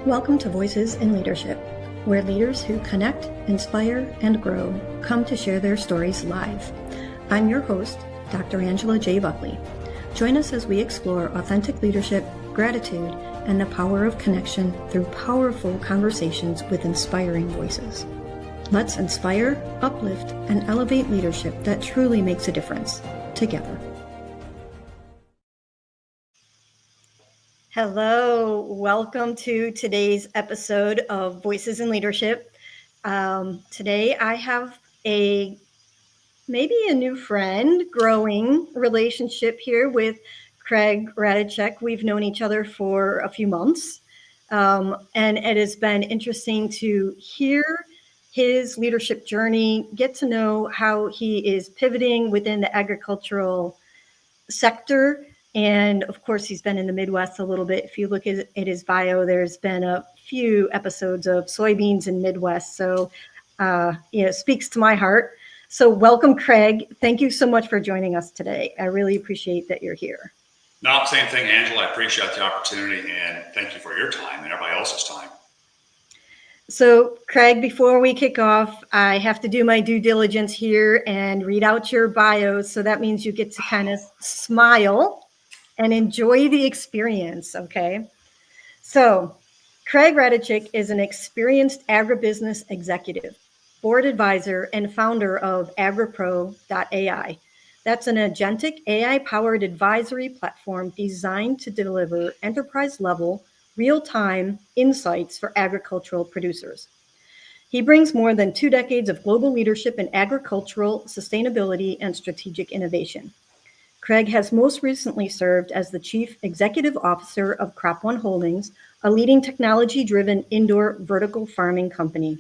Welcome to Voices in Leadership, where leaders who connect, inspire, and grow come to share their stories live. I'm your host, Dr. Angela J. Buckley. Join us as we explore authentic leadership, gratitude, and the power of connection through powerful conversations with inspiring voices. Let's inspire, uplift, and elevate leadership that truly makes a difference together. Hello, welcome to today's episode of Voices in Leadership. Today I have maybe a new friend, growing relationship here with Craig Ratajczyk. We've known each other for a few months, and it has been interesting to hear his leadership journey, get to know how he is pivoting within the agricultural sector. And of course, he's been in the Midwest a little bit. If you look at his bio, there's been a few episodes of soybeans in Midwest. So, it speaks to my heart. So welcome, Craig. Thank you so much for joining us today. I really appreciate that you're here. No, same thing, Angela. I appreciate the opportunity and thank you for your time and everybody else's time. So, Craig, before we kick off, I have to do my due diligence here and read out your bio. So that means you get to kind of smile and enjoy the experience, okay? So, Craig Ratajczyk is an experienced agribusiness executive, board advisor, and founder of agripro.ai. That's an agentic AI-powered advisory platform designed to deliver enterprise-level, real-time insights for agricultural producers. He brings more than 2 decades of global leadership in agricultural sustainability and strategic innovation. Craig has most recently served as the Chief Executive Officer of Crop One Holdings, a leading technology-driven indoor vertical farming company,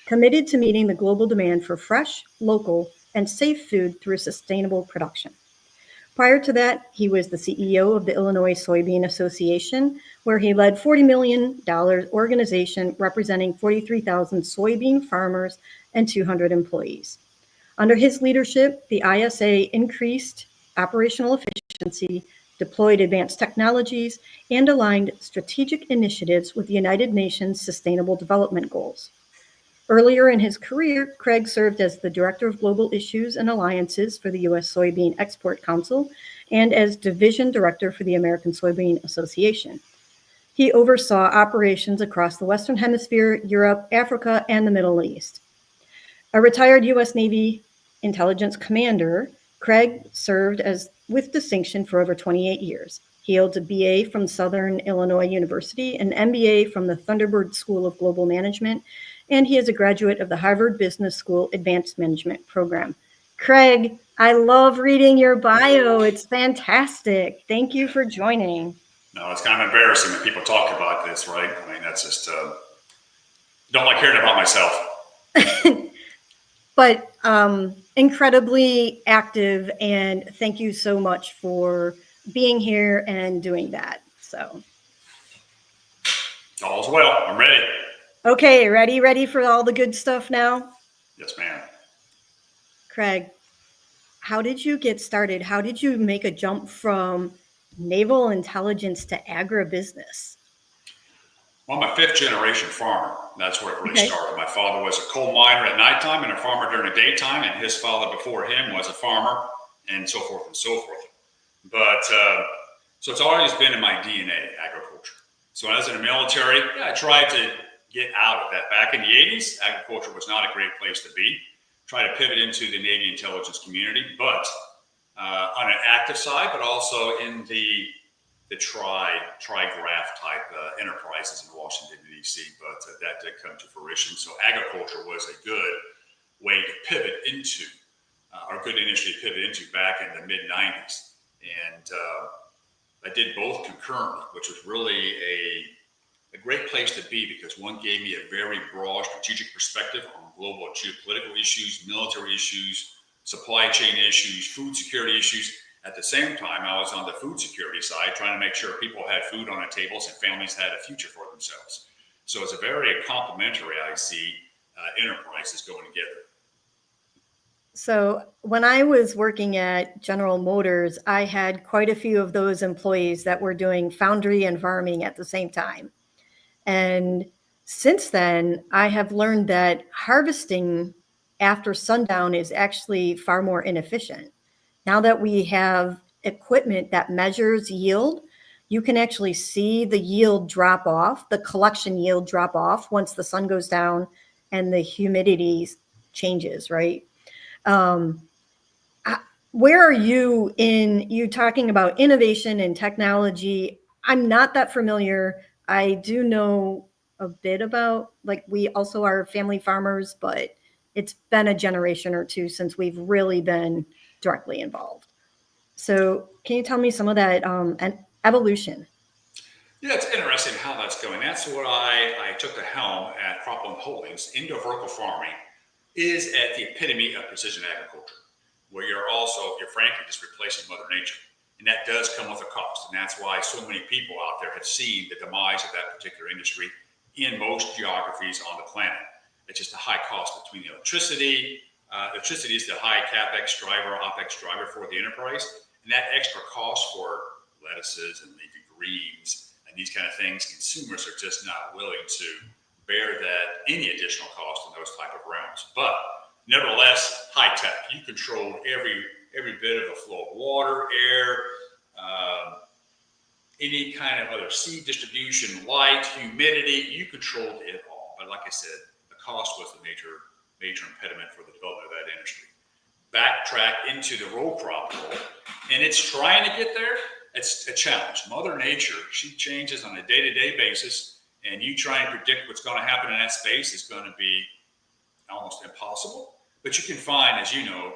committed to meeting the global demand for fresh, local, and safe food through sustainable production. Prior to that, he was the CEO of the Illinois Soybean Association, where he led $40 million organization representing 43,000 soybean farmers and 200 employees. Under his leadership, the ISA increased operational efficiency, deployed advanced technologies, and aligned strategic initiatives with the United Nations Sustainable Development Goals. Earlier in his career, Craig served as the Director of Global Issues and Alliances for the U.S. Soybean Export Council and as Division Director for the American Soybean Association. He oversaw operations across the Western Hemisphere, Europe, Africa, and the Middle East. A retired U.S. Navy intelligence commander, Craig served with distinction for over 28 years. He holds a BA from Southern Illinois University, an MBA from the Thunderbird School of Global Management, and he is a graduate of the Harvard Business School Advanced Management Program. Craig, I love reading your bio. It's fantastic. Thank you for joining. No, it's kind of embarrassing when people talk about this, right? I mean, that's just, don't like hearing about myself. But incredibly active, and thank you so much for being here and doing that. So, all's well. I'm ready. Okay, ready for all the good stuff now? Yes, ma'am. Craig, how did you get started? How did you make a jump from naval intelligence to agribusiness? Well, I'm a 5th generation farmer. That's where it really started. My father was a coal miner at nighttime and a farmer during the daytime, and his father before him was a farmer, and so forth and so forth. But so it's always been in my DNA, agriculture. So when I was in the military, I tried to get out of that. Back in the 80s, agriculture was not a great place to be. Tried to pivot into the Navy intelligence community, but on an active side, but also in the trigraph type enterprises in Washington, D.C., but that did come to fruition. So agriculture was a good way to pivot into, or good industry to pivot into back in the mid-90s. And I did both concurrently, which was really a great place to be because one gave me a very broad strategic perspective on global geopolitical issues, military issues, supply chain issues, food security issues. At the same time, I was on the food security side, trying to make sure people had food on their tables and families had a future for themselves. So it's a very complementary, I see, enterprises going together. So when I was working at General Motors, I had quite a few of those employees that were doing foundry and farming at the same time. And since then, I have learned that harvesting after sundown is actually far more inefficient. Now that we have equipment that measures yield, you can actually see the yield drop off, the collection yield drop off once the sun goes down and the humidity changes, right? Um, where are you in you talking about innovation and technology? I'm not that familiar. I do know a bit about, like, we also are family farmers, but it's been a generation or two since we've really been directly involved. So can you tell me some of that and evolution? Yeah, it's interesting how that's going. That's what I took the helm at Cropland Holdings. Indoor vertical farming is at the epitome of precision agriculture, where you're frankly just replacing Mother Nature. And that does come with a cost. And that's why so many people out there have seen the demise of that particular industry in most geographies on the planet. It's just a high cost between the electricity. Electricity is the high CapEx driver, OpEx driver for the enterprise. And that extra cost for lettuces and leafy greens and these kind of things, consumers are just not willing to bear that any additional cost in those type of realms. But nevertheless, high tech. You control every bit of the flow of water, air, any kind of other seed distribution, light, humidity. You controlled it all. But like I said, the cost was the major impediment for the development of that industry. Backtrack into the row crop world, and it's trying to get there. It's a challenge. Mother Nature, she changes on a day-to-day basis, and you try and predict what's going to happen in that space is going to be almost impossible. But you can find, as you know,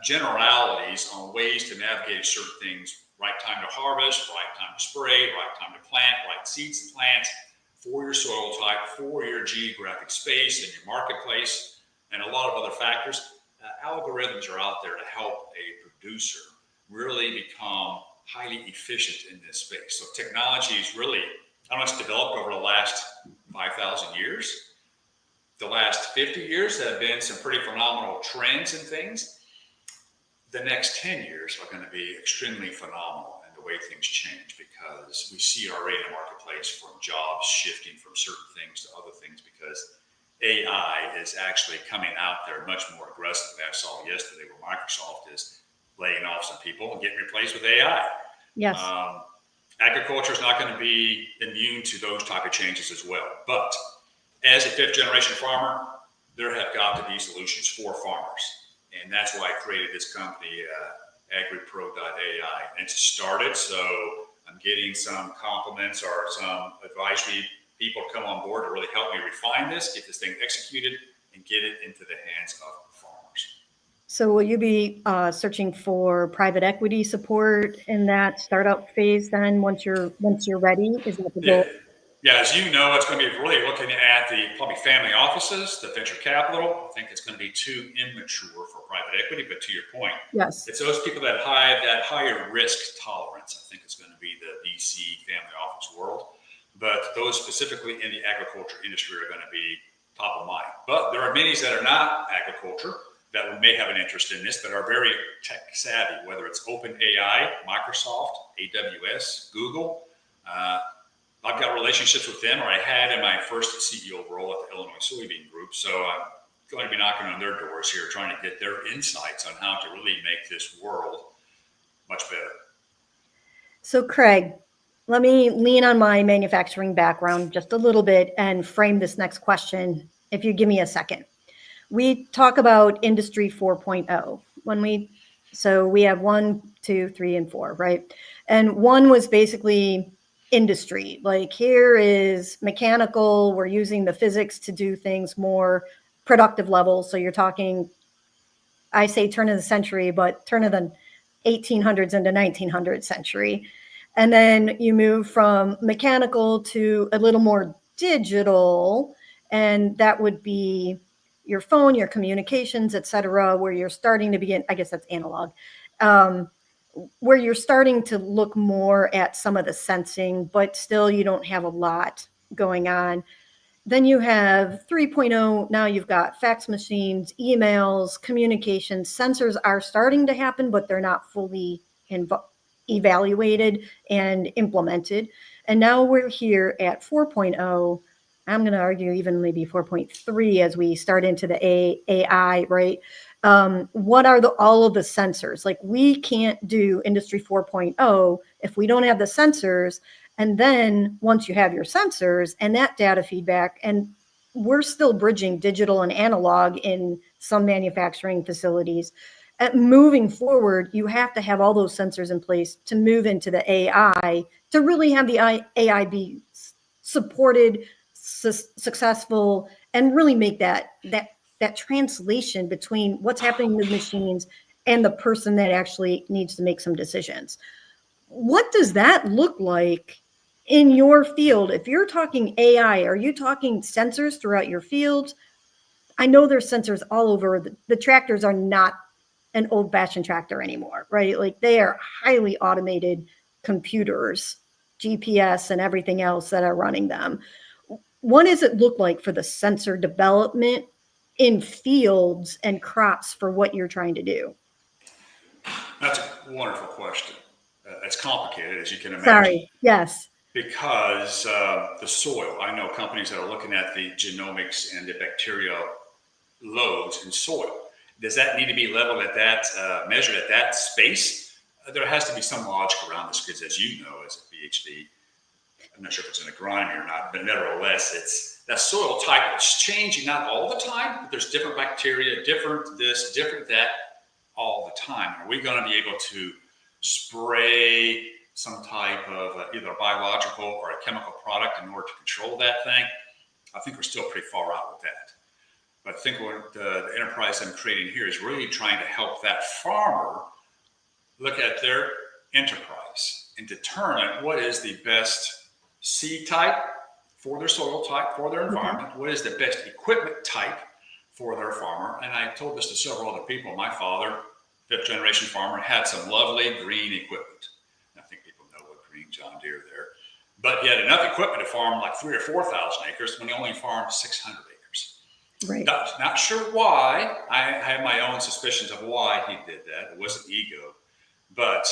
generalities on ways to navigate certain things. Right time to harvest, right time to spray, right time to plant, right seeds to plant for your soil type, for your geographic space and your marketplace, and a lot of other factors. Algorithms are out there to help a producer really become highly efficient in this space. So technology is really, I don't know, it's developed over the last 5,000 years. The last 50 years have been some pretty phenomenal trends and things. The next 10 years are going to be extremely phenomenal in the way things change, because we see already in the marketplace from jobs shifting from certain things to other things, because AI is actually coming out there much more aggressively. I saw yesterday where Microsoft is laying off some people and getting replaced with AI. Yes. Agriculture is not going to be immune to those type of changes as well. But as a fifth generation farmer, there have got to be solutions for farmers. And that's why I created this company, agripro.ai. And it's started, so I'm getting some compliments or some advisory people to come on board to really help me refine this, get this thing executed, and get it into the hands of farmers. So will you be searching for private equity support in that startup phase then once you're ready? Is that the goal? Yeah, as you know, it's going to be really looking at the probably family offices, the venture capital. I think it's going to be too immature for private equity, but to your point, Yes. it's those people that have that higher risk tolerance. I think it's going to be the VC family office world, but those specifically in the agriculture industry are going to be top of mind. But there are many that are not agriculture that may have an interest in this, but are very tech savvy, whether it's OpenAI, Microsoft, AWS, Google. I've got relationships with them, or I had in my first CEO role at the Illinois Soybean Group. So I'm going to be knocking on their doors here, trying to get their insights on how to really make this world much better. So Craig, let me lean on my manufacturing background just a little bit and frame this next question, if you give me a second. We talk about Industry 4.0 so we have 1, 2, 3, and 4, right? And 1 was basically industry. Like, here is mechanical. We're using the physics to do things more productive levels. So you're talking, I say turn of the century, but turn of the 1800s into 1900 century. And then you move from mechanical to a little more digital, and that would be your phone, your communications, et cetera, where you're starting to begin, I guess that's analog, where you're starting to look more at some of the sensing, but still you don't have a lot going on. Then you have 3.0. Now you've got fax machines, emails, communications. Sensors are starting to happen, but they're not fully evaluated and implemented. And now we're here at 4.0. I'm going to argue even maybe 4.3 as we start into the AI, right? What are all of the sensors? Like, we can't do Industry 4.0 if we don't have the sensors. And then once you have your sensors and that data feedback, and we're still bridging digital and analog in some manufacturing facilities. Moving forward, you have to have all those sensors in place to move into the AI, to really have the AI be supported, successful, and really make that translation between what's happening with machines and the person that actually needs to make some decisions. What does that look like in your field? If you're talking AI, are you talking sensors throughout your fields? I know there's sensors all over. The tractors are not an old-fashioned tractor anymore, right? Like, they are highly automated computers, GPS and everything else that are running them. What does it look like for the sensor development in fields and crops for what you're trying to do? That's a wonderful question. It's complicated, as you can imagine. Sorry. Yes. Because the soil, I know companies that are looking at the genomics and the bacteria loads in soil. Does that need to be leveled at that, measured at that space? There has to be some logic around this, because as you know, as a PhD, I'm not sure if it's in agronomy or not, but nevertheless, it's that soil type. It's changing, not all the time, but there's different bacteria, different this, different that, all the time. Are we going to be able to spray some type of either a biological or a chemical product in order to control that thing? I think we're still pretty far out with that. But I think what the enterprise I'm creating here is really trying to help that farmer look at their enterprise and determine what is the best seed type for their soil type, for their environment, what is the best equipment type for their farmer. And I told this to several other people. My father, fifth generation farmer, had some lovely green equipment. I think people know what green John Deere there. But he had enough equipment to farm like 3,000 or 4,000 acres when he only farmed 600 acres. Right. Not sure why. I have my own suspicions of why he did that. It wasn't ego. But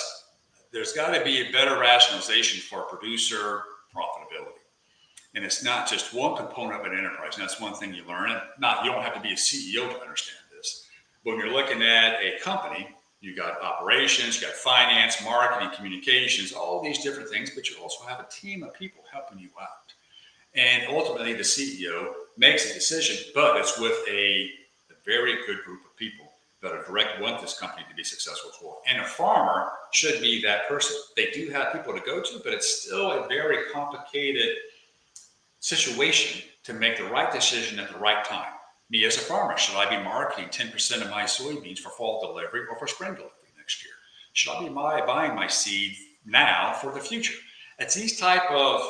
there's got to be a better rationalization for producer profitability. And it's not just one component of an enterprise. And that's one thing you learn. And you don't have to be a CEO to understand this. But when you're looking at a company, you got operations, you got finance, marketing, communications, all these different things, but you also have a team of people helping you out. And ultimately, the CEO makes a decision, but it's with a very good group of people that are direct want this company to be successful as well. And a farmer should be that person. They do have people to go to, but it's still a very complicated situation to make the right decision at the right time. Me as a farmer, should I be marketing 10% of my soybeans for fall delivery or for spring delivery next year? Should I be buying my seed now for the future? It's these type of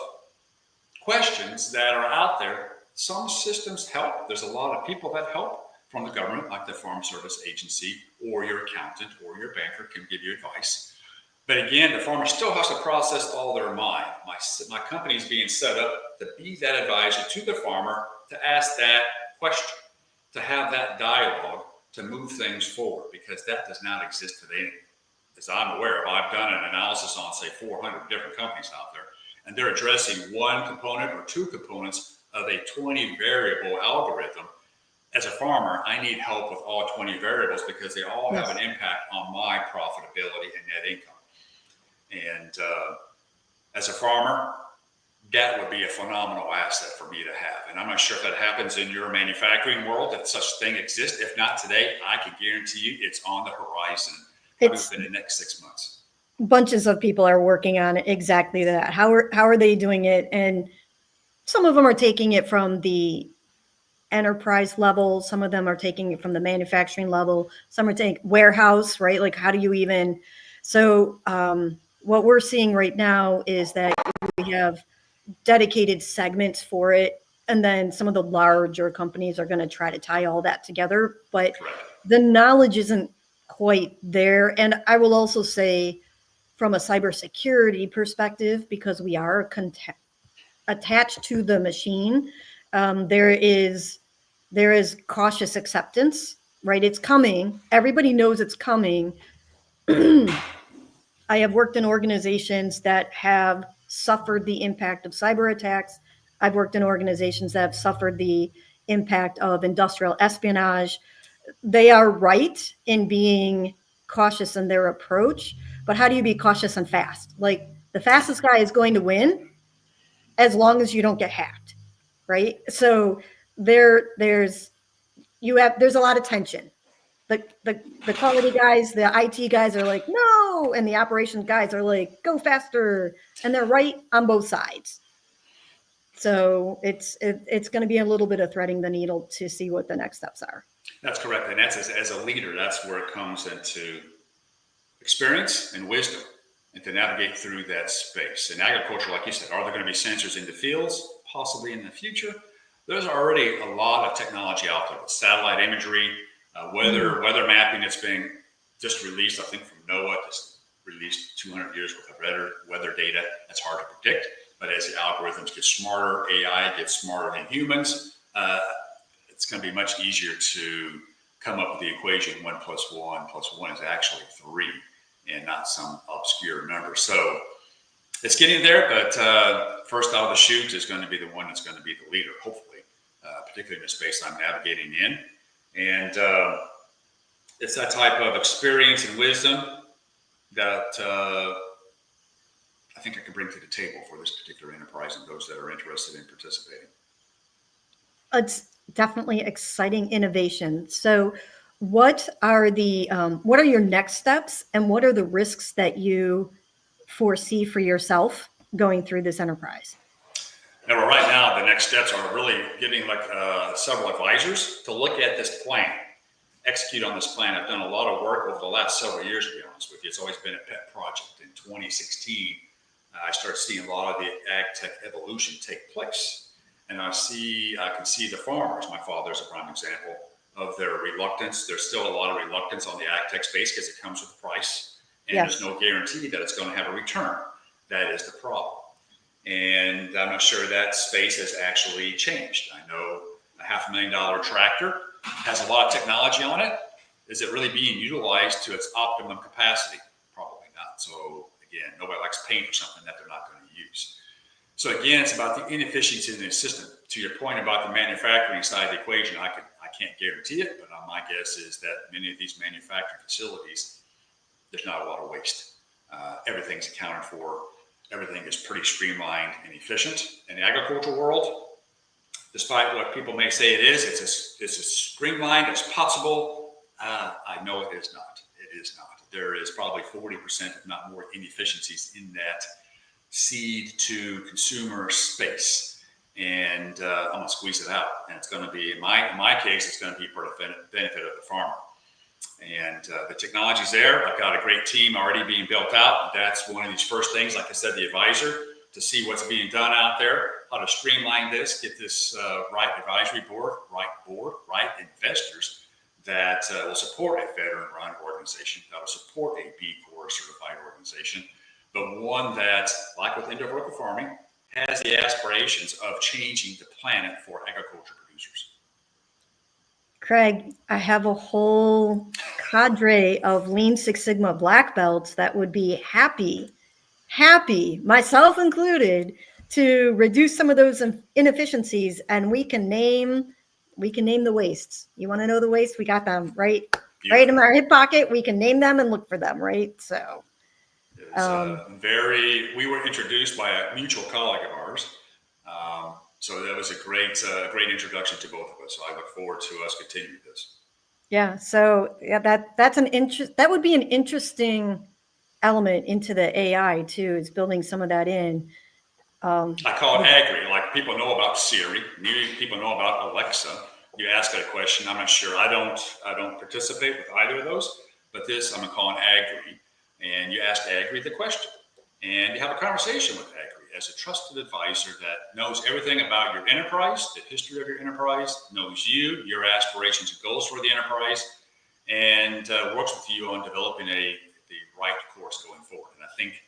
questions that are out there. Some systems help. There's a lot of people that help from the government, like the Farm Service Agency, or your accountant or your banker can give you advice. But again, the farmer still has to process all their mind. My company is being set up to be that advisor to the farmer, to ask that question, to have that dialogue, to move things forward, because that does not exist today. As I'm aware of, I've done an analysis on, say, 400 different companies out there, and they're addressing one component or two components of a 20 variable algorithm. As a farmer, I need help with all 20 variables because they all have an impact on my profitability and net income. And as a farmer, that would be a phenomenal asset for me to have. And I'm not sure if that happens in your manufacturing world, that such thing exists. If not today, I can guarantee you it's on the horizon within the next 6 months. Bunches of people are working on exactly that. How are they doing it? And some of them are taking it from the enterprise level. Some of them are taking it from the manufacturing level. Some are taking warehouse, right? Like, how do you even, so what we're seeing right now is that we have dedicated segments for it. And then some of the larger companies are going to try to tie all that together, but the knowledge isn't quite there. And I will also say, from a cybersecurity perspective, because we are attached to the machine, there is cautious acceptance, right? It's coming. Everybody knows it's coming. I have worked in organizations that have suffered the impact of cyber attacks. I've worked in organizations that have suffered the impact of industrial espionage. They are right in being cautious in their approach, but how do you be cautious and fast? Like the fastest guy is going to win as long as you don't get hacked, right? So there's a lot of tension. The quality guys, the IT guys are like, no, and the operations guys are like, go faster, and they're right on both sides. So it's going to be a little bit of threading the needle to see what the next steps are. That's correct. And that's as a leader, that's where it comes into experience and wisdom and to navigate through that space. In agriculture, like you said, are there going to be sensors in the fields? Possibly in the future. There's already a lot of technology out there with satellite imagery, weather mapping that's being just released, I think from NOAA, just released 200 years worth of weather data. That's hard to predict. But as the algorithms get smarter, AI gets smarter than humans, it's going to be much easier to come up with the equation 1 + 1 + 1 is actually 3 and not some obscure number. So it's getting there, but first out of the chute is going to be the one that's going to be the leader, hopefully, particularly in the space I'm navigating in. And it's that type of experience and wisdom that I think I can bring to the table for this particular enterprise and those that are interested in participating. It's definitely exciting innovation. So what are your next steps and what are the risks that you foresee for yourself going through this enterprise? Now, right now, the next steps are really getting several advisors to look at this plan, execute on this plan. I've done a lot of work over the last several years, to be honest with you. It's always been a pet project. In 2016, I started seeing a lot of the ag tech evolution take place. And I can see the farmers. My father's a prime example of their reluctance. There's still a lot of reluctance on the ag tech space because it comes with a price. And There's no guarantee that it's going to have a return. That is the problem. And I'm not sure that space has actually changed. I know a $500,000 tractor has a lot of technology on it. Is it really being utilized to its optimum capacity? Probably not. So again, nobody likes paying for something that they're not going to use. So again, it's about the inefficiency in the system. To your point about the manufacturing side of the equation, I can't guarantee it, but my guess is that many of these manufacturing facilities, there's not a lot of waste. Everything's accounted for. Everything is pretty streamlined and efficient. In the agricultural world, despite what people may say it is, it's as streamlined as possible. I know it is not. It is not. There is probably 40%, if not more, inefficiencies in that seed to consumer space. And I'm going to squeeze it out. And it's going to be, in my case, it's going to be for the benefit of the farmer. And the technology's there. I've got a great team already being built out. That's one of these first things, like I said, the advisor, to see what's being done out there, how to streamline this, get this right advisory board, right investors that will support a veteran-run organization, that will support a B Corp certified organization, but one that, like with indoor vertical farming, has the aspirations of changing the planet for agriculture producers. Craig, I have a whole cadre of Lean Six Sigma black belts that would be happy, myself included, to reduce some of those inefficiencies, and we can name the wastes. You want to know the wastes? We got them right in our hip pocket. We can name them and look for them, right? So we were introduced by a mutual colleague of ours. So that was a great introduction to both of us. So I look forward to us continuing this. Yeah. So yeah, that would be an interesting element into the AI too, is building some of that in. I call it agri. Like people know about Siri, people know about Alexa. You ask it a question, I'm not sure. I don't participate with either of those, but this I'm calling agri. And you ask agri the question, and you have a conversation with agri as a trusted advisor that knows everything about your enterprise, the history of your enterprise, knows you, your aspirations and goals for the enterprise, and works with you on developing the right course going forward. And I think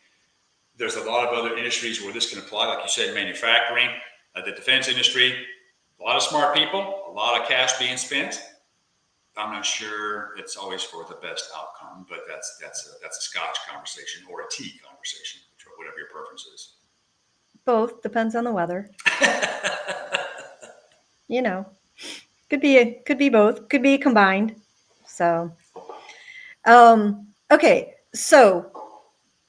there's a lot of other industries where this can apply, like you said, manufacturing, the defense industry, a lot of smart people, a lot of cash being spent. I'm not sure it's always for the best outcome, but that's a Scotch conversation or a tea conversation, whatever your preference is. Both depends on the weather. You know, could be both, could be combined. So, okay, so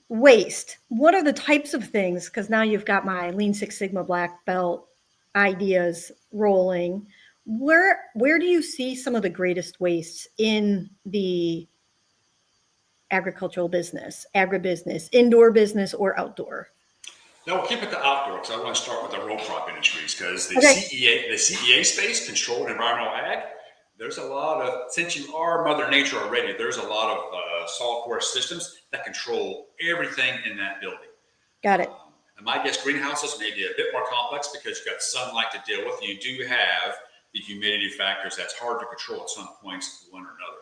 waste. What are the types of things? Because now you've got my Lean Six Sigma black belt ideas rolling. Where do you see some of the greatest wastes in the agricultural business, agribusiness, indoor business, or outdoor? No, we'll keep it to outdoor because I want to start with the row crop industries because the Okay. CEA space, controlled environmental ag, there's a lot of, since you are Mother Nature already, there's a lot of software systems that control everything in that building. Got it. And my guess, greenhouses may be a bit more complex because you've got sunlight to deal with. You do have the humidity factors that's hard to control at some points, one or another.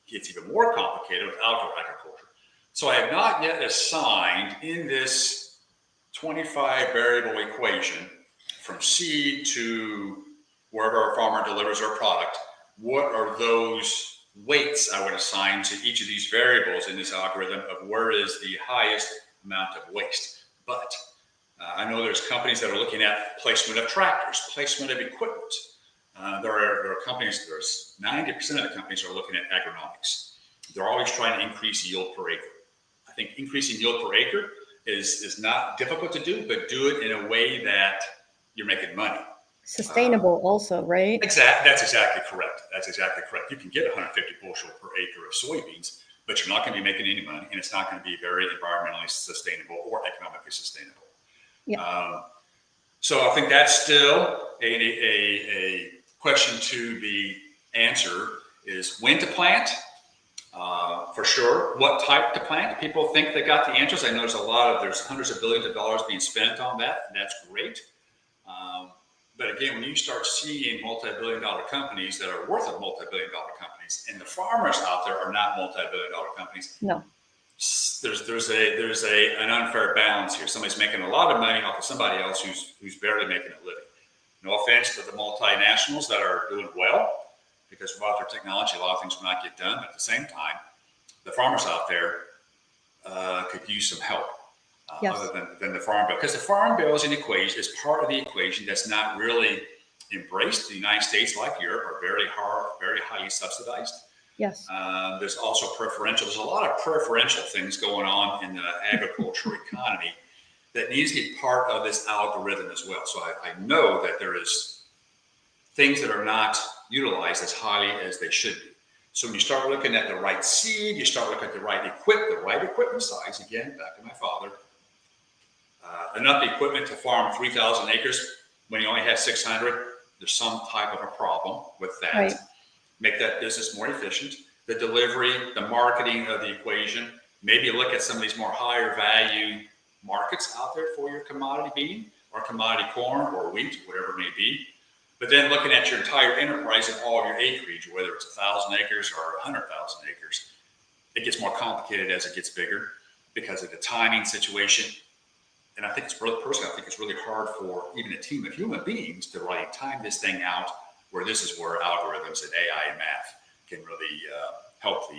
It gets even more complicated with outdoor agriculture. So I have not yet assigned in this 25 variable equation from seed to wherever our farmer delivers our product, what are those weights I would assign to each of these variables in this algorithm of where is the highest amount of waste. But I know there's companies that are looking at placement of tractors, placement of equipment. There are companies, there's 90% of the companies are looking at agronomics. They're always trying to increase yield per acre. I think increasing yield per acre is not difficult to do, but do it in a way that you're making money. Sustainable also, right? That's exactly correct. That's exactly correct. You can get 150 bushel per acre of soybeans, but you're not going to be making any money, and it's not going to be very environmentally sustainable or economically sustainable. Yeah. So I think that's still a question to be answered is when to plant, for sure. What type to plant? People think they got the answers. I know there's hundreds of billions of dollars being spent on that, and that's great. But again, when you start seeing multi-billion-dollar companies that are worth of multi-billion-dollar companies, and the farmers out there are not multi-billion-dollar companies, No. there's an unfair balance here. Somebody's making a lot of money off of somebody else who's barely making a living. No offense to the multinationals that are doing well, because without their technology, a lot of things will not get done. But at the same time, the farmers out there could use some help. Yes. Other than the farm bill, because the farm bill is an equation, is part of the equation that's not really embraced. The United States, like Europe, are very highly subsidized. Yes. There's also preferential. There's a lot of preferential things going on in the agricultural economy that needs to be part of this algorithm as well. So I know that there is things that are not utilized as highly as they should be. So when you start looking at the right seed, you start looking at the right equipment size. Again, back to my father. Enough equipment to farm 3,000 acres when you only have 600. There's some type of a problem with that. Right. Make that business more efficient. The delivery, the marketing of the equation. Maybe look at some of these more higher value markets out there for your commodity bean or commodity corn or wheat, whatever it may be. But then looking at your entire enterprise and all of your acreage, whether it's 1,000 acres or 100,000 acres, it gets more complicated as it gets bigger because of the timing situation. And I think it's really hard for even a team of human beings to really time this thing out, where this is where algorithms and AI and math can really help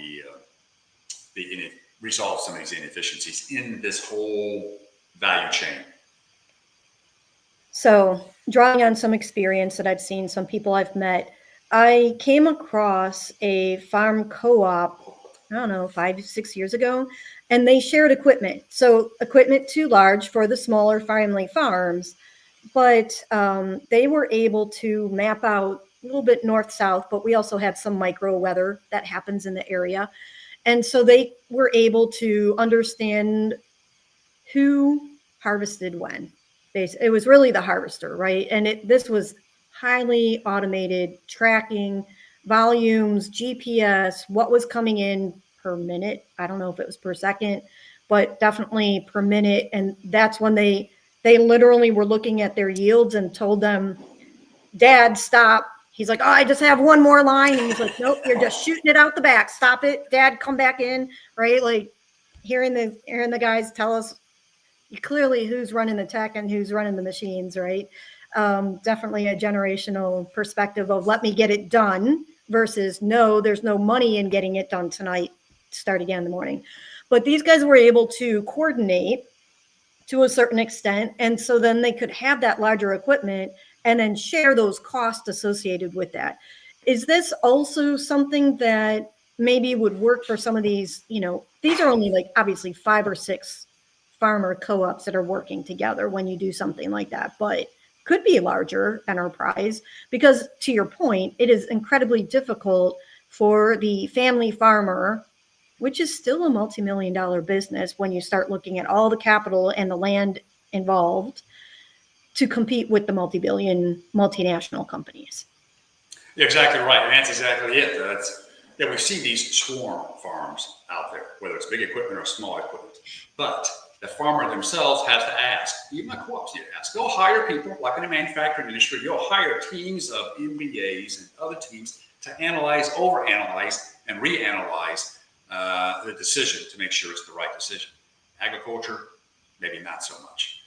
resolve some of these inefficiencies in this whole value chain. So, drawing on some experience that I've seen, some people I've met, I came across a farm co-op, I don't know, 5-6 years ago, and they shared equipment. So equipment too large for the smaller family farms, but they were able to map out a little bit north-south, but we also had some micro weather that happens in the area. And so they were able to understand who harvested when. It was really the harvester, right? And this was highly automated tracking, volumes, GPS, what was coming in per minute. I don't know if it was per second, but definitely per minute. And that's when they literally were looking at their yields and told them, Dad, stop. He's like, oh, I just have one more line. And he's like, nope, you're just shooting it out the back. Stop it. Dad, come back in, right? Like hearing the guys tell us clearly who's running the tech and who's running the machines, right? Definitely a generational perspective of let me get it done versus no, there's no money in getting it done tonight, start again in the morning. But these guys were able to coordinate to a certain extent. And so then they could have that larger equipment and then share those costs associated with that. Is this also something that maybe would work for some of these, these are only like obviously 5 or 6 farmer co-ops that are working together when you do something like that, but could be a larger enterprise because to your point, it is incredibly difficult for the family farmer, which is still a multi-million-dollar business when you start looking at all the capital and the land involved to compete with the multi-billion multinational companies. You're exactly right. And that's exactly it. We see these swarm farms out there, whether it's big equipment or small equipment. But the farmer themselves has to ask, even my co-ops need to ask, go hire people like in the manufacturing industry, you'll hire teams of MBAs and other teams to analyze, overanalyze, and reanalyze the decision to make sure it's the right decision. Agriculture, maybe not so much.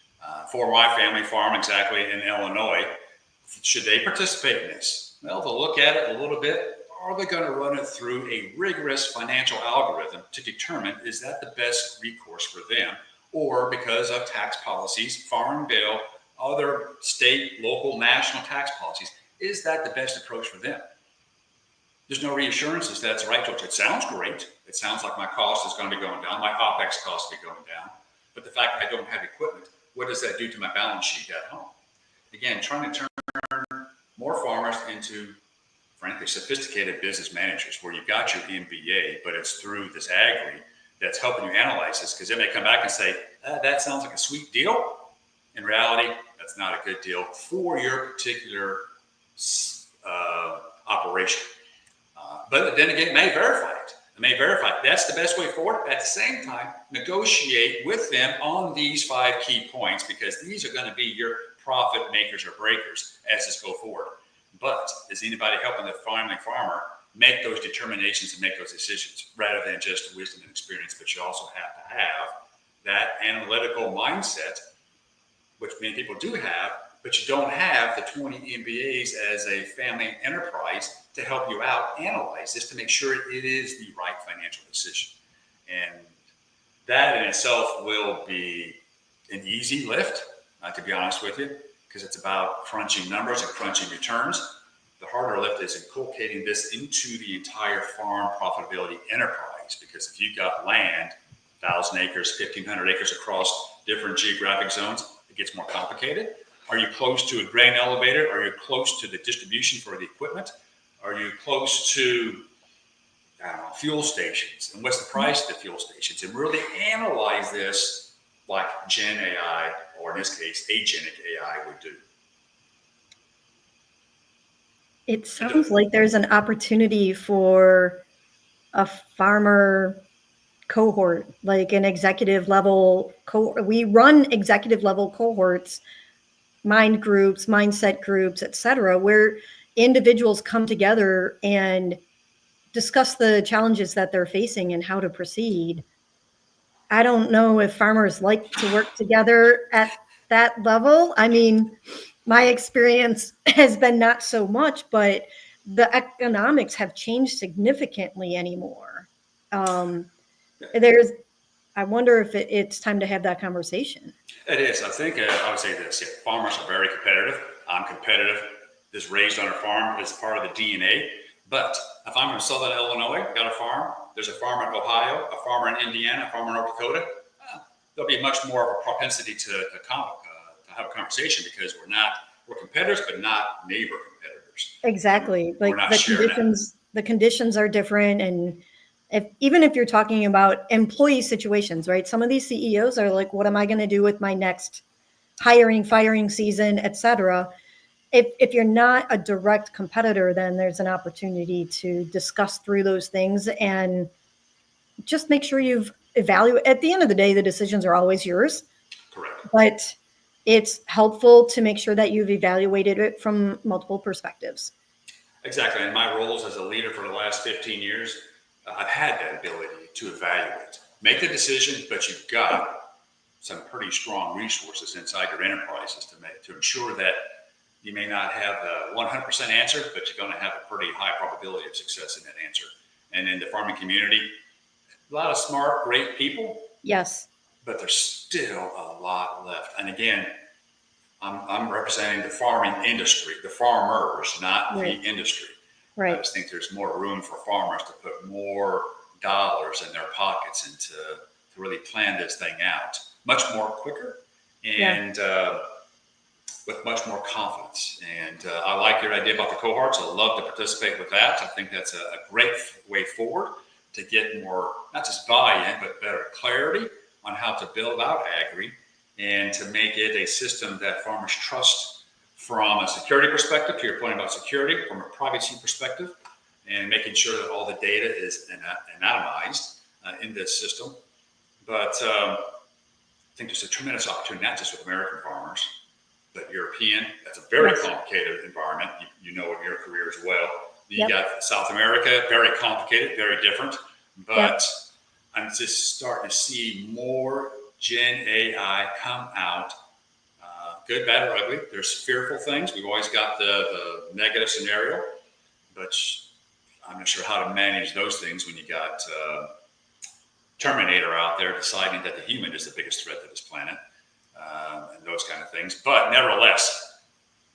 For my family farm, exactly in Illinois, should they participate in this? Well, they'll look at it a little bit. Are they going to run it through a rigorous financial algorithm to determine is that the best recourse for them? Or because of tax policies, farm bill, other state, local, national tax policies, is that the best approach for them? There's no reassurances that's the right approach. It sounds great. It sounds like my cost is going to be going down. My OPEX cost will be going down. But the fact that I don't have equipment, what does that do to my balance sheet at home? Again, trying to turn more farmers into, frankly, sophisticated business managers where you've got your MBA, but it's through this agri that's helping you analyze this, because then they come back and say, that sounds like a sweet deal. In reality, that's not a good deal for your particular operation. But then again, it may verify it. It may verify it. That's the best way forward. At the same time, negotiate with them on these 5 key points, because these are going to be your profit makers or breakers as this go forward. But is anybody helping the family farmer make those determinations and make those decisions rather than just wisdom and experience? But you also have to have that analytical mindset, which many people do have, but you don't have the 20 MBAs as a family enterprise to help you out analyze this to make sure it is the right financial decision. And that in itself will be an easy lift, to be honest with you, because it's about crunching numbers and crunching returns. The harder lift is inculcating this into the entire farm profitability enterprise, because if you've got land, 1,000 acres, 1,500 acres across different geographic zones, it gets more complicated. Are you close to a grain elevator? Are you close to the distribution for the equipment? Are you close to, fuel stations? And what's the price of the fuel stations? And really analyze this like Gen AI, or in this case, agentic AI would do. It sounds like there's an opportunity for a farmer cohort, like an executive level cohort. We run executive level cohorts, mind groups, mindset groups, etc., where individuals come together and discuss the challenges that they're facing and how to proceed. I don't know if farmers like to work together at that level. I mean, my experience has been not so much, but the economics have changed significantly anymore. I wonder if it's time to have that conversation. It is. I think I would say this. Yeah, farmers are very competitive. I'm competitive. This raised on a farm is part of the DNA. But if I'm in Southern Illinois, got a farm, there's a farmer in Ohio, a farmer in Indiana, a farmer in North Dakota, there'll be much more of a propensity to have a conversation, because we're competitors, but not neighbor competitors. Exactly. Like the conditions are different. And even if you're talking about employee situations, right? Some of these CEOs are like, what am I going to do with my next hiring, firing season, et cetera? If you're not a direct competitor, then there's an opportunity to discuss through those things and just make sure you've evaluated. At the end of the day, the decisions are always yours. Correct. But it's helpful to make sure that you've evaluated it from multiple perspectives. Exactly. In my roles as a leader for the last 15 years, I've had that ability to evaluate, make the decision, but you've got some pretty strong resources inside your enterprises to ensure that You may not have a 100% answer, but you're going to have a pretty high probability of success in that answer. And in the farming community, a lot of smart, great people. Yes. But there's still a lot left. And again, I'm representing the farming industry, the farmers, not Right. the industry. Right. I just think there's more room for farmers to put more dollars in their pockets and to really plan this thing out much more quicker and with much more confidence. And I like your idea about the cohorts. I'd love to participate with that. I think that's a great way forward to get more, not just buy-in, but better clarity on how to build out agri and to make it a system that farmers trust from a security perspective, to your point about security, from a privacy perspective, and making sure that all the data is anonymized in this system. But I think there's a tremendous opportunity, not just with American farmers, but European. That's a very complicated environment. You know in your career as well. You got South America, very complicated, very different. But I'm just starting to see more Gen AI come out, good, bad, or ugly. There's fearful things. We've always got the negative scenario, but I'm not sure how to manage those things when you got Terminator out there deciding that the human is the biggest threat to this planet, and those kind of things. But nevertheless,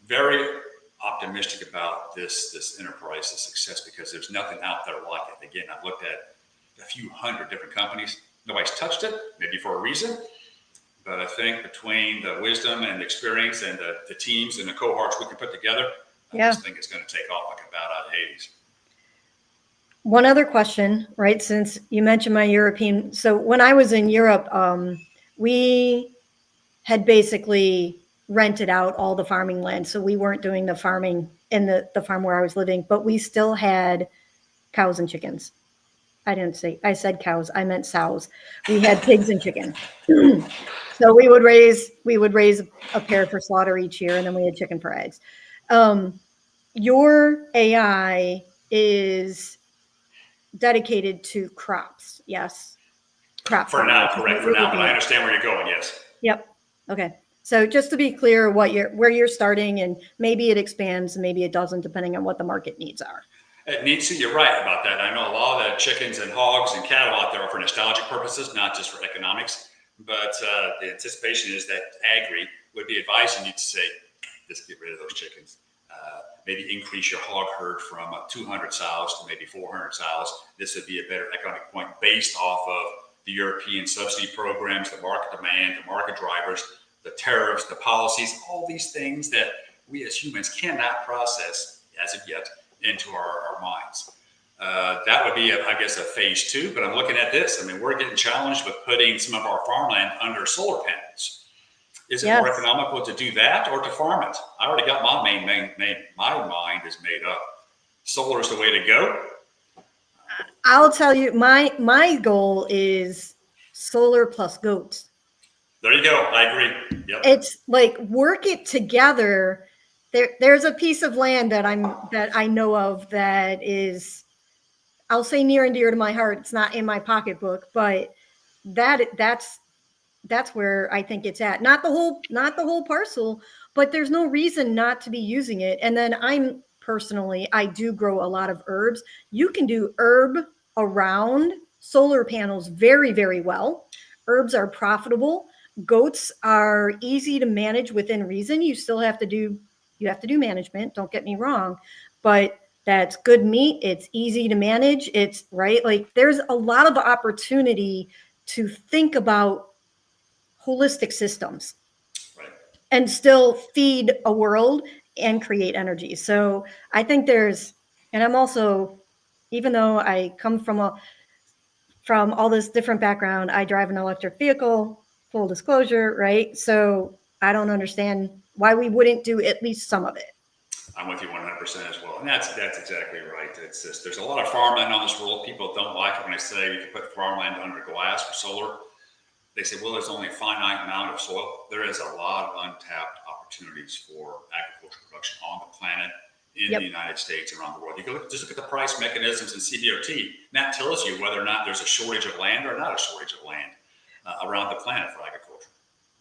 very optimistic about this enterprise's success because there's nothing out there like it. Again, I've looked at a few hundred different companies. Nobody's touched it, maybe for a reason. But I think between the wisdom and the experience and the teams and the cohorts we can put together, this thing is going to take off like a bat out of Hades. One other question, right? Since you mentioned my European, so when I was in Europe, we had basically rented out all the farming land. So we weren't doing the farming in the farm where I was living, but we still had cows and chickens. I said cows, I meant sows. We had pigs and chicken. So we would raise a pair for slaughter each year, and then we had chicken for eggs. Your AI is dedicated to crops, yes? Crop for now, farming. correct, for now, but I understand where you're going, yes. Yep. Okay. So just to be clear, where you're starting, and maybe it expands, maybe it doesn't, depending on what the market needs are. It needs to. You're right about that. I know a lot of the chickens and hogs and cattle out there are for nostalgic purposes, not just for economics. But the anticipation is that agri would be advising you to say, just get rid of those chickens. Maybe increase your hog herd from 200 sows to maybe 400 sows. This would be a better economic point based off of the European subsidy programs, the market demand, the market drivers, the tariffs, the policies, all these things that we as humans cannot process as of yet into our minds. That would be, I guess, a phase 2. But I'm looking at this. I mean, we're getting challenged with putting some of our farmland under solar panels. Is it more economical to do that or to farm it? I already got my my mind is made up. Solar is the way to go. I'll tell you, my goal is solar plus goats. There you go. I agree. Yep. It's like work it together. There's a piece of land that I know of that is, I'll say, near and dear to my heart. It's not in my pocketbook, but that's where I think it's at. Not the whole parcel, but there's no reason not to be using it. And then I do grow a lot of herbs. You can do herb around solar panels very, very well. Herbs are profitable. Goats are easy to manage within reason. You have to do management. Don't get me wrong, but that's good meat. It's easy to manage. It's right. Like there's a lot of opportunity to think about holistic systems and still feed a world and create energy. So I think and I'm also, even though I come from all this different background, I drive an electric vehicle, full disclosure, right? So I don't understand why we wouldn't do at least some of it. I'm with you 100% as well. And that's exactly right. It's just, there's a lot of farmland on this world. People don't like it when I say we can put farmland under glass for solar. They say, well, there's only a finite amount of soil. There is a lot of untapped opportunities for agricultural production on the planet, in the United States, around the world. You can just look at the price mechanisms in CBOT, and that tells you whether or not there's a shortage of land or not a shortage of land around the planet for agriculture.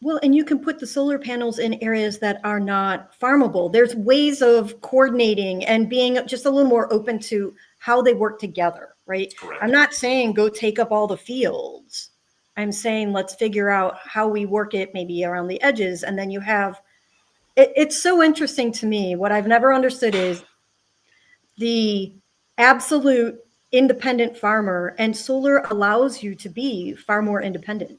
Well, and you can put the solar panels in areas that are not farmable. There's ways of coordinating and being just a little more open to how they work together, right? Correct. I'm not saying go take up all the fields. I'm saying let's figure out how we work it maybe around the edges. And then you have, it's so interesting to me. What I've never understood is the absolute independent farmer, and solar allows you to be far more independent.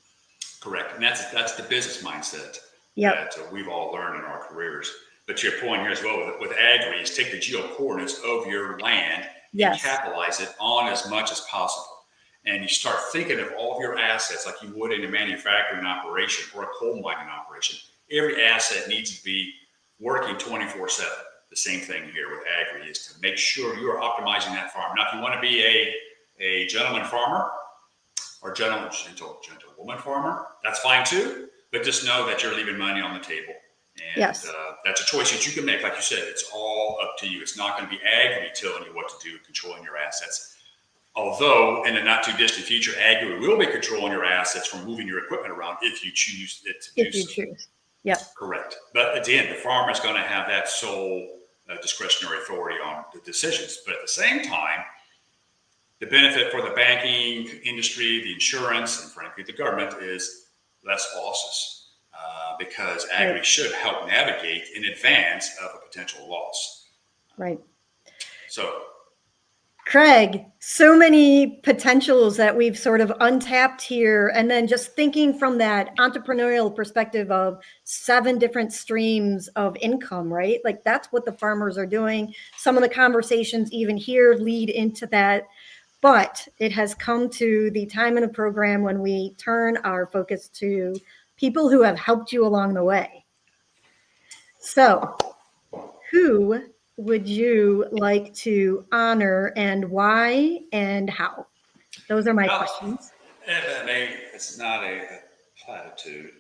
Correct. And that's the business mindset Yep. that we've all learned in our careers. But to your point here as well, with agri, is take the geo coordinates of your land and Yes. capitalize it on as much as possible. And you start thinking of all of your assets like you would in a manufacturing operation or a coal mining operation. Every asset needs to be working 24/7. The same thing here with agri is to make sure you're optimizing that farm. Now, if you want to be a gentleman farmer or gentlewoman farmer, that's fine too. But just know that you're leaving money on the table. And Yes. That's a choice that you can make. Like you said, it's all up to you. It's not going to be agri telling you what to do, controlling your assets. Although in the not too distant future, agri will be controlling your assets from moving your equipment around if you choose it to do so. If you choose. Yep. Correct. But at the end, the farmer is going to have that sole discretionary authority on the decisions. But at the same time, the benefit for the banking industry, the insurance, and frankly, the government is less losses because agri should help navigate in advance of a potential loss. Right. So, Craig, so many potentials that we've sort of untapped here. And then just thinking from that entrepreneurial perspective of 7 different streams of income, right? Like that's what the farmers are doing. Some of the conversations even here lead into that. But it has come to the time in the program when we turn our focus to people who have helped you along the way. So, who would you like to honor and why and how? Those are my questions. It's not a platitude.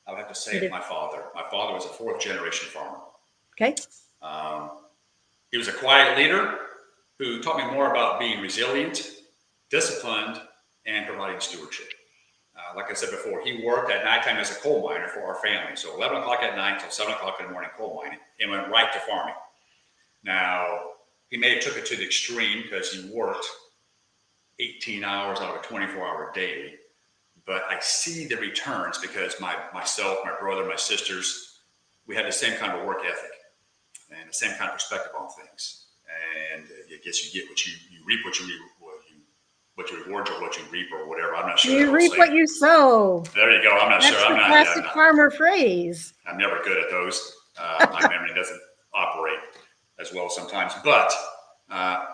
I would have to say it's my father. My father was a 4th generation farmer. Okay. He was a quiet leader who taught me more about being resilient, disciplined, and providing stewardship. Like I said before, he worked at nighttime as a coal miner for our family. So 11 o'clock at night till 7 o'clock in the morning coal mining and went right to farming. Now, he may have took it to the extreme because he worked 18 hours out of a 24-hour day. But I see the returns because myself, my brother, my sisters, we had the same kind of work ethic and the same kind of perspective on things. And I guess you get what you reap, what you reward or what you reap or whatever. I'm not sure. You reap what you sow. There you go. I'm not sure. That's the classic farmer phrase. I'm never good at those. My memory doesn't operate as well sometimes, but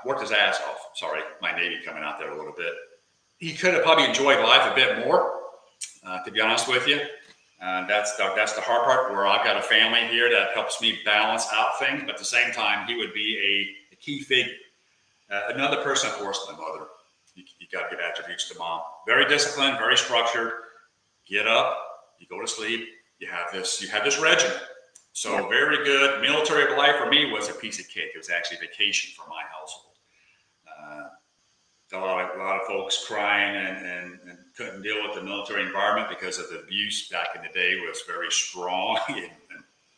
worked his ass off. Sorry, my Navy coming out there a little bit. He could have probably enjoyed life a bit more, to be honest with you. That's the hard part where I've got a family here that helps me balance out things, but at the same time, he would be a key figure. Another person, of course, my mother. You got to give attributes to mom. Very disciplined, very structured. Get up, you go to sleep. You have this regimen. So very good. Military life for me was a piece of cake. It was actually vacation for my household. A lot of folks crying and couldn't deal with the military environment because of the abuse back in the day was very strong and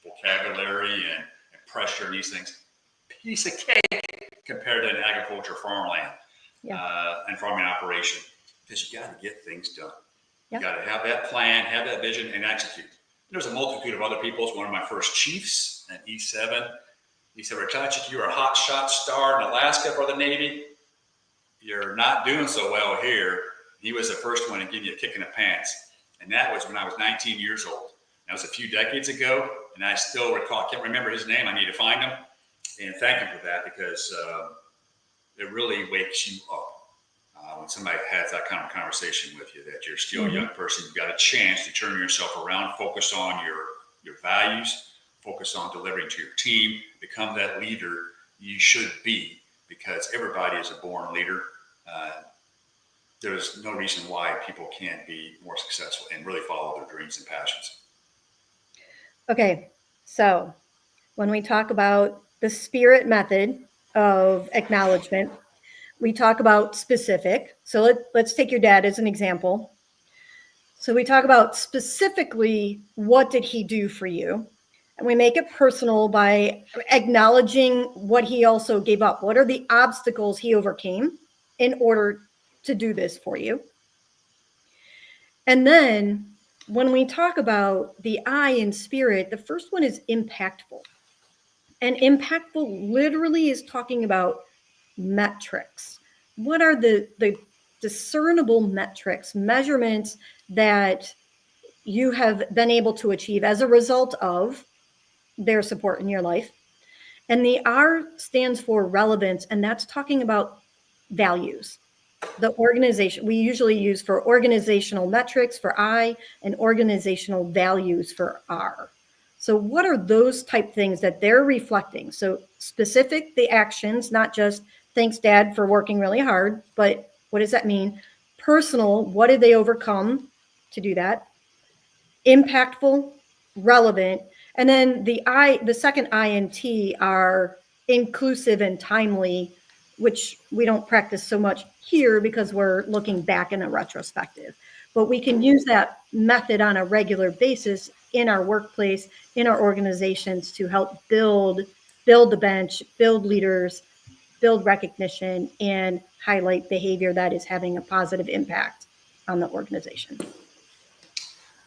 vocabulary and pressure and these things. Piece of cake compared to an agriculture farmland and farming operation because you got to get things done. You got to have that plan, have that vision, and execute. There's a multitude of other people. It's one of my first chiefs at E7. He said, Ratajczyk, you're a hot shot star in Alaska for the Navy. You're not doing so well here. He was the first one to give you a kick in the pants. And that was when I was 19 years old. That was a few decades ago. And I still recall, I can't remember his name. I need to find him and thank him for that because it really wakes you up. When somebody has that kind of conversation with you, that you're still a young person, you've got a chance to turn yourself around, focus on your values, focus on delivering to your team, become that leader you should be, because everybody is a born leader. There's no reason why people can't be more successful and really follow their dreams and passions. Okay, so when we talk about the spirit method of acknowledgement, we talk about specific. So let's take your dad as an example. So we talk about specifically what did he do for you? And we make it personal by acknowledging what he also gave up. What are the obstacles he overcame in order to do this for you? And then when we talk about the I in spirit, the first one is impactful. And impactful literally is talking about metrics. What are the discernible metrics, measurements that you have been able to achieve as a result of their support in your life? And the R stands for relevance, and that's talking about values. The organization we usually use for organizational metrics for I and organizational values for R. So what are those type things that they're reflecting? So specific, the actions, not just thanks dad for working really hard, but what does that mean? Personal, what did they overcome to do that? Impactful, relevant, and then the second I and T are inclusive and timely, which we don't practice so much here because we're looking back in a retrospective. But we can use that method on a regular basis in our workplace, in our organizations to help build the bench, build leaders, build recognition, and highlight behavior that is having a positive impact on the organization.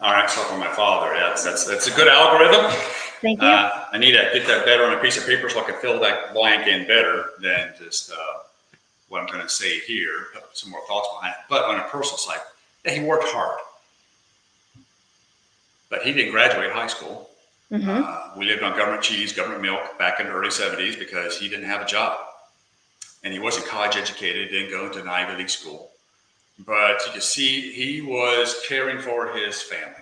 All right, so for my father, that's a good algorithm. Thank you. I need to get that better on a piece of paper so I can fill that blank in better than just what I'm going to say here. Put some more thoughts behind it. But on a personal side, yeah, he worked hard, but he didn't graduate high school. We lived on government cheese, government milk back in the early 70s because he didn't have a job, and he wasn't college educated. Didn't go to an Ivy League school. But you can see he was caring for his family.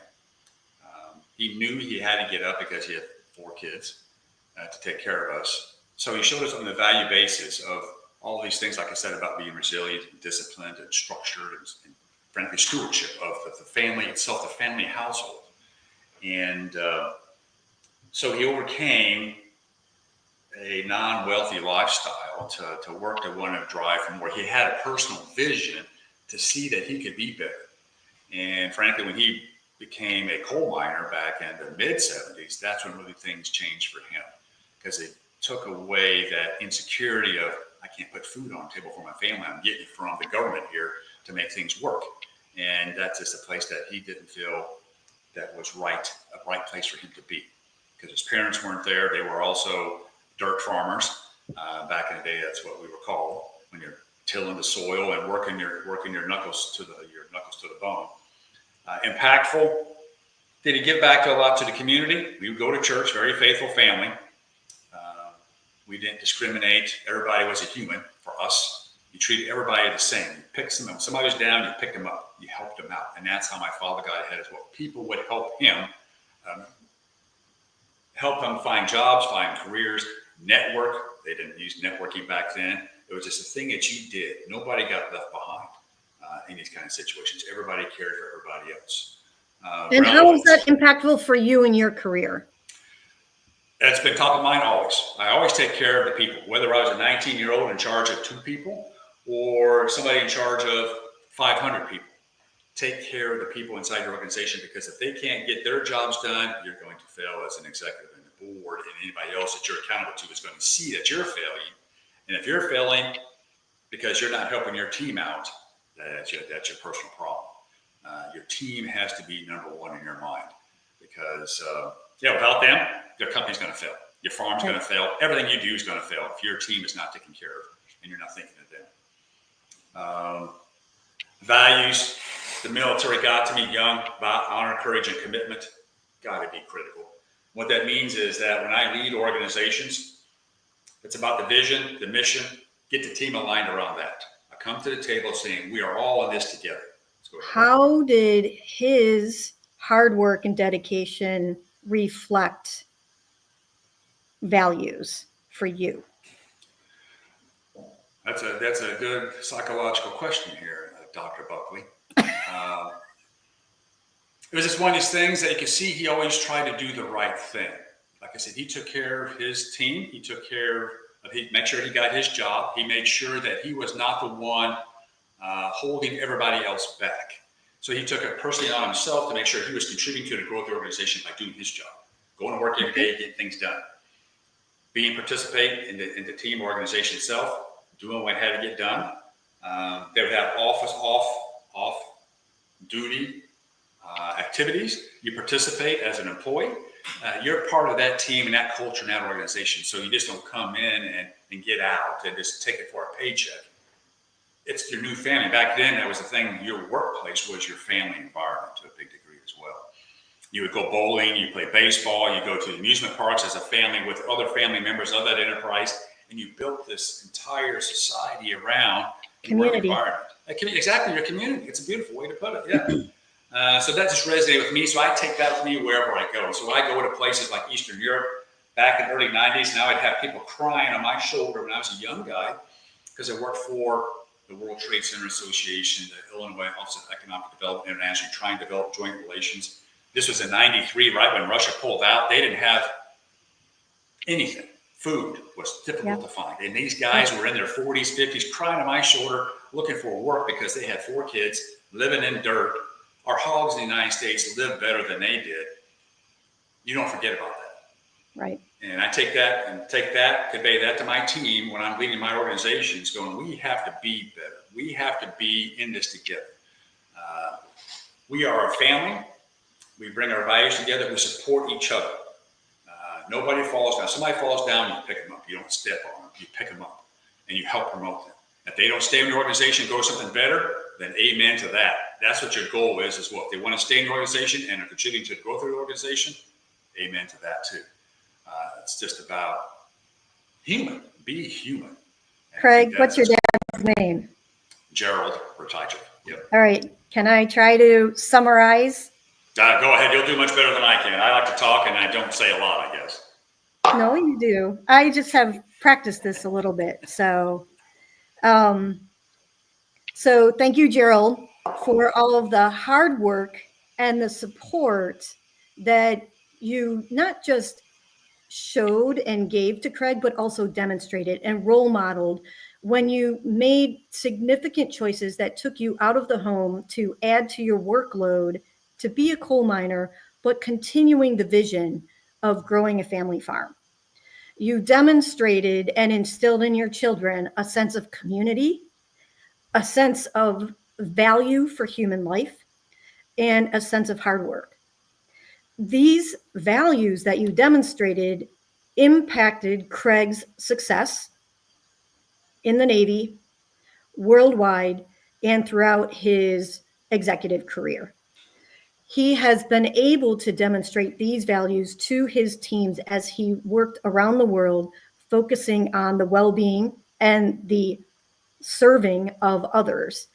He knew he had to get up because he had 4 kids to take care of us. So he showed us on the value basis of all these things, like I said, about being resilient and disciplined and structured and frankly, stewardship of the family itself, the family household. And so he overcame a non-wealthy lifestyle to work to want to drive from where he had a personal vision to see that he could be better. And frankly, when he became a coal miner back in the mid 70s, that's when really things changed for him, because it took away that insecurity of, I can't put food on the table for my family. I'm getting it from the government here to make things work. And that's just a place that he didn't feel that was a right place for him to be, because his parents weren't there. They were also dirt farmers. Back in the day, that's what we were called, when you're tilling the soil and working your knuckles to the bone. Impactful. Did he give back a lot to the community? We would go to church, very faithful family. We didn't discriminate. Everybody was a human for us. You treated everybody the same. You picked them up. When somebody was down, you picked them up. You helped them out. And that's how my father got ahead as well. People would help him find jobs, find careers, network. They didn't use networking back then. It was just a thing that you did. Nobody got left behind in these kind of situations. Everybody cared for everybody else. And how is that impactful for you in your career? It's been top of mind always. I always take care of the people, whether I was a 19-year-old in charge of 2 people or somebody in charge of 500 people. Take care of the people inside your organization, because if they can't get their jobs done, you're going to fail as an executive, and the board and anybody else that you're accountable to is going to see that you're failing. And if you're failing because you're not helping your team out, that's your personal problem. Your team has to be number one in your mind, because without them, your company's going to fail. Your farm's going to fail. Everything you do is going to fail if your team is not taken care of and you're not thinking of them. Values. The military got to me young. Honor, courage, and commitment got to be critical. What that means is that when I lead organizations, it's about the vision, the mission, get the team aligned around that. I come to the table saying, we are all in this together. How did his hard work and dedication reflect values for you? That's a good psychological question here, Dr. Buckley. It was just one of these things that you can see he always tried to do the right thing. Like I said, he took care of his team. He took care of, he made sure he got his job. He made sure that he was not the one holding everybody else back. So he took it personally on himself to make sure he was contributing to the growth of the organization by doing his job, going to work every day, getting things done, participate in the team organization itself, doing what had to get done. They would have off duty activities. You participate as an employee. You're part of that team and that culture and that organization. So you just don't come in and get out and just take it for a paycheck. It's your new family. Back then, that was the thing. Your workplace was your family environment to a big degree as well. You would go bowling, you play baseball, you go to the amusement parks as a family with other family members of that enterprise, and you built this entire society around Community. Your work environment. Exactly, your community. It's a beautiful way to put it, yeah. So that just resonated with me. So I take that with me wherever I go. So I go to places like Eastern Europe. Back in the early 90s, now I'd have people crying on my shoulder when I was a young guy because I worked for the World Trade Center Association, the Illinois Office of Economic Development International, trying to develop joint relations. This was in 93, right when Russia pulled out. They didn't have anything. Food was difficult to find. And these guys were in their 40s, 50s, crying on my shoulder, looking for work because they had 4 kids, living in dirt. Our hogs in the United States lived better than they did. You don't forget about that. Right. And I take that, convey that to my team when I'm leading my organizations, going, we have to be better. We have to be in this together. We are a family. We bring our values together. We support each other. Nobody falls down. Somebody falls down, you pick them up. You don't step on them. You pick them up and you help promote them. If they don't stay in the organization, go to something better, then amen to that. That's what your goal is as well. If they want to stay in the organization and are contributing to the growth of the organization, amen to that too. It's just about human. Be human. Craig, what's your dad's name? Gerald Ratajczyk. Yep. All right. Can I try to summarize? Go ahead. You'll do much better than I can. I like to talk and I don't say a lot, I guess. No, you do. I just have practiced this a little bit. So thank you, Gerald, for all of the hard work and the support that you not just showed and gave to Craig, but also demonstrated and role modeled when you made significant choices that took you out of the home to add to your workload to be a coal miner, but continuing the vision of growing a family farm. You demonstrated and instilled in your children a sense of community, a sense of value for human life, and a sense of hard work. These values that you demonstrated impacted Craig's success in the Navy, worldwide, and throughout his executive career. He has been able to demonstrate these values to his teams as he worked around the world, focusing on the well-being and the serving of others.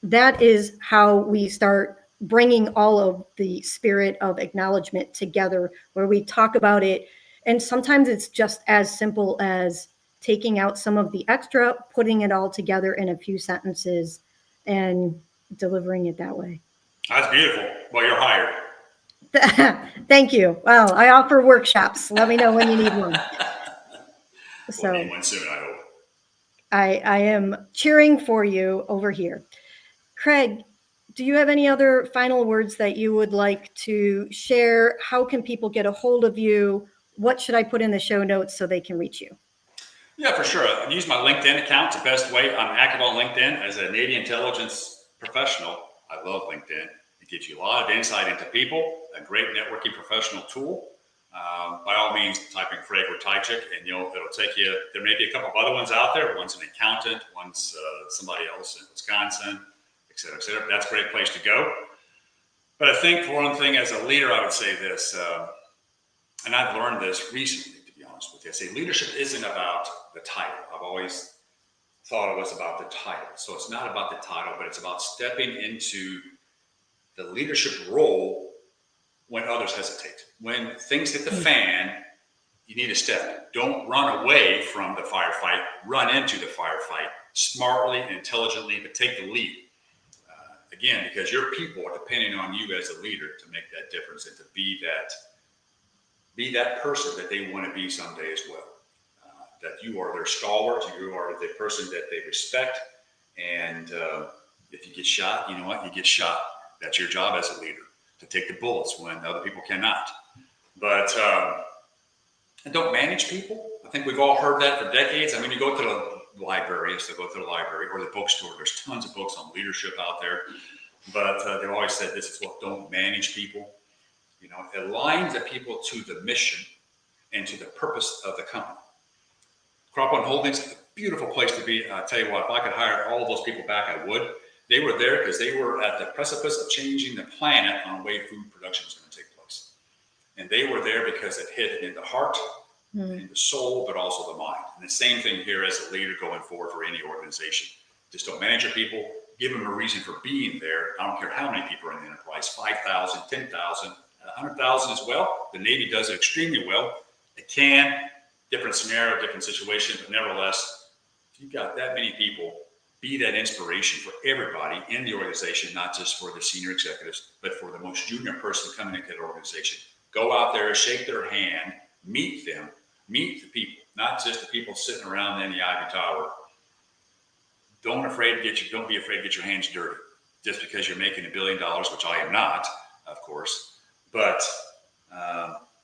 That is how we start bringing all of the spirit of acknowledgement together, where we talk about it. And sometimes it's just as simple as taking out some of the extra, putting it all together in a few sentences and delivering it that way. That's beautiful. Well, you're hired. Thank you. Well, I offer workshops. Let me know when you need one. So We'll need one soon, I hope. I am cheering for you over here. Craig, do you have any other final words that you would like to share? How can people get a hold of you? What should I put in the show notes so they can reach you? Yeah, for sure. I use my LinkedIn account. It's the best way. I'm active on LinkedIn as a Navy intelligence professional. I love LinkedIn. It gives you a lot of insight into people, a great networking professional tool. By all means, type in Craig Ratajczyk and it'll take you. There may be a couple of other ones out there. One's an accountant, one's somebody else in Wisconsin, et cetera, et cetera. That's a great place to go. But I think for one thing, as a leader, I would say this, and I've learned this recently, to be honest with you. I say leadership isn't about the title. I've always thought it was about the title. So it's not about the title, but it's about stepping into the leadership role when others hesitate. When things hit the fan, you need to step. Don't run away from the firefight. Run into the firefight smartly and intelligently, but take the lead. Again, because your people are depending on you as a leader to make that difference and to be that person that they want to be someday as well. That you are their stalwart, you are the person that they respect, and If you get shot, you know what? You get shot. That's your job as a leader, to take the bullets when other people cannot. But and don't manage people. I think we've all heard that for decades. I mean, you go to the library, or the bookstore. There's tons of books on leadership out there. But they've always said this is what, don't manage people. You know, align the people to the mission and to the purpose of the company. Crop One Holdings is a beautiful place to be. I tell you what, if I could hire all those people back, I would. They were there because they were at the precipice of changing the planet on the way food production was going to take place. And they were there because it hit in the heart, in the soul, but also the mind. And the same thing here as a leader going forward for any organization. Just don't manage your people. Give them a reason for being there. I don't care how many people are in the enterprise, 5,000, 10,000, 100,000 as well. The Navy does it extremely well. It can, different scenario, different situation, but nevertheless, if you've got that many people, be that inspiration for everybody in the organization, not just for the senior executives, but for the most junior person coming into the organization. Go out there, shake their hand, meet them, meet the people, not just the people sitting around in the Ivy Tower. Don't be afraid to get your hands dirty just because you're making $1 billion, which I am not, of course. But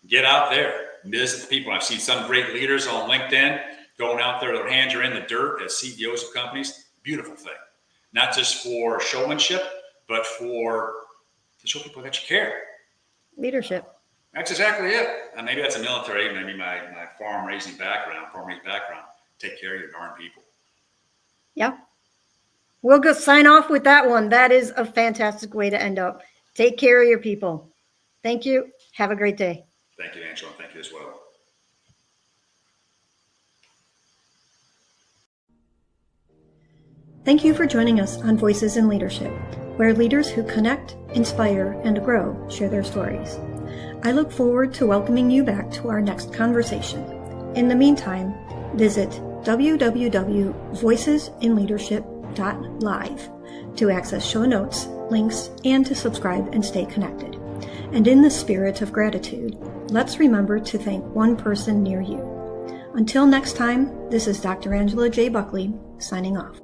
get out there, visit the people. I've seen some great leaders on LinkedIn going out there, their hands are in the dirt as CEOs of companies. Beautiful thing. Not just for showmanship, but to show people that you care. Leadership. That's exactly it. And maybe that's a military, maybe my farm raised background. Take care of your darn people. Yeah. We'll go sign off with that one. That is a fantastic way to end up. Take care of your people. Thank you. Have a great day. Thank you, Angela. Thank you as well. Thank you for joining us on Voices in Leadership, where leaders who connect, inspire, and grow share their stories. I look forward to welcoming you back to our next conversation. In the meantime, visit www.voicesinleadership.live to access show notes, links, and to subscribe and stay connected. And in the spirit of gratitude, let's remember to thank one person near you. Until next time, this is Dr. Angela J. Buckley signing off.